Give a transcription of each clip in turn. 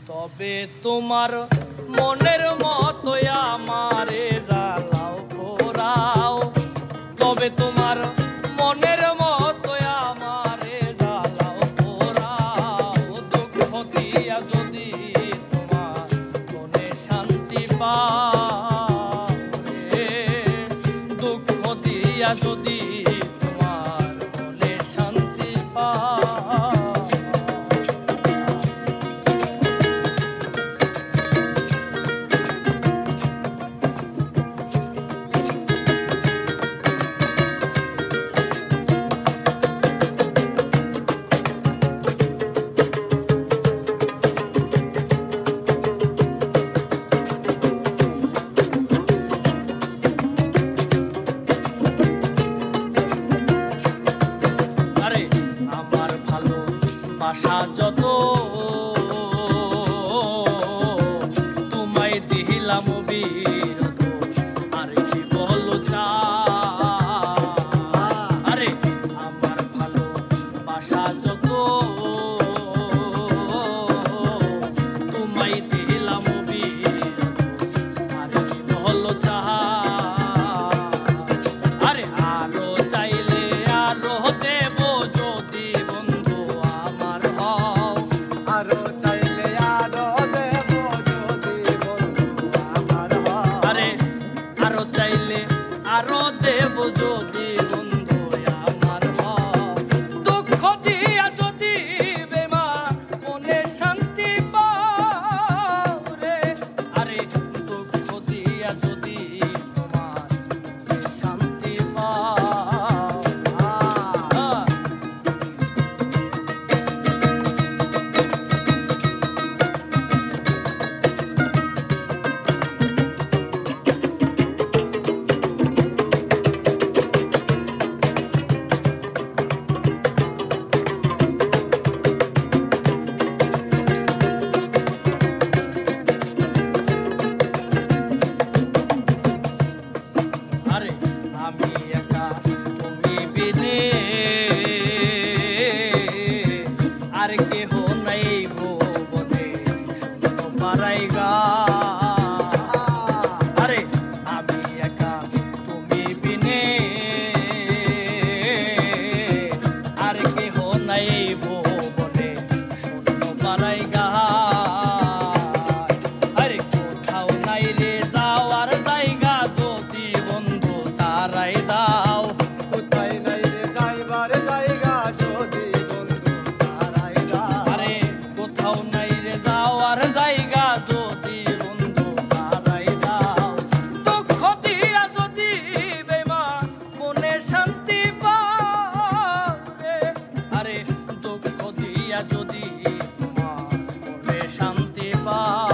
তবে তোমার মনের মতো আমারে জ্বালাও পোড়াও, তবে তোমার মনের মতো আমারে জ্বালাও পোড়াও। দুঃখ দিয়া যদি তোমার মনে শান্তি পাও রে, দুঃখ দিয়া যদি তোমার মনে শান্তি পাও। আশা যত তোমায় দিলাম বিরত, আর কি বলো চা। আরে আমার ভালো বাসা যত তোমায় দিলাম বিরত, আর কি বলো চা। আরে আরো চাইলে আরো দেব যদি বন্ধু আমার হও, আরো চাইলে আরো দেব যদি বন্ধু আমার হও। আরে আরো চাইলে আরো দেব যদি বন্ধু আমার হও। দুঃখ দিয়া যদি বেমা মনে শান্তি পাও রে, আরে দুঃখ দিয়া যদি তোমার মনে শান্তি পাও। আরে আমি একা তুমি বিনে আর কেহ নাই ভুবনে শূন্য পাড়াই গা। আরে আমি একা তুমি বিনে আর কেহ নাই ভুবনে শূন্য পাড়াই গা। আরে কোথাও নাই রে যাওয়ার জায়গা যদি বন্ধু তারাই দাও। কোথায় নাই রে যাইবার জায়গা যদি বন্ধু তারাই দাও। আরে কোথাও নাই রে যাওয়ার জায়গা যদি বন্ধু তারাই দাও। দুঃখ দিয়া যদি বেমান মনে শান্তি পাও রে, আরে দুঃখ দিয়া যদি তোমার মনে শান্তি পাও।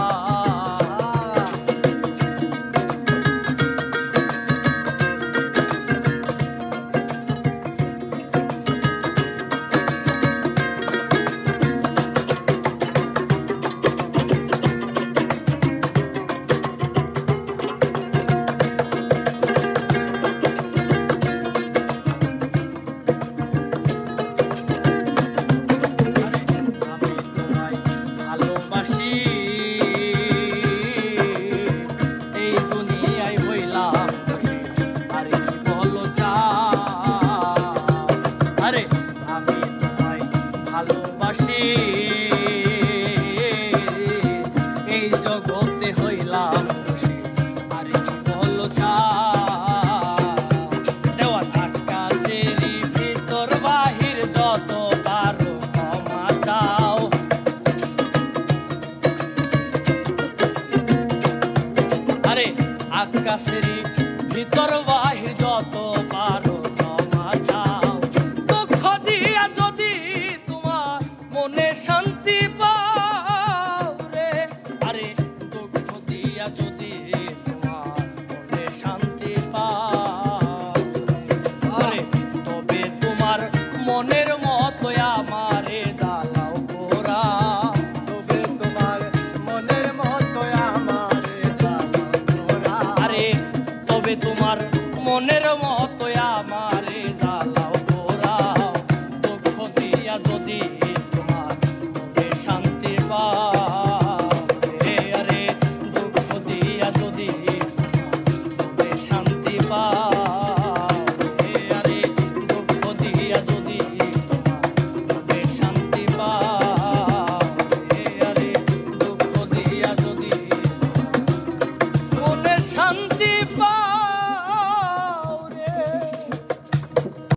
আমি তোমায় ভালোবাসি, এই দুনিয়ায় হইলাম দোষী, আরে কি বলো চাও। আরে আমি তোমায় ভালোবাসি, এই জগতে হইলাম দোষী, আরে কি বলো চাও। দেওয়া আকাশেরই ভিতর বাহির যত পারো ক্ষমা চাও। আরে আকাশেরই ভিতর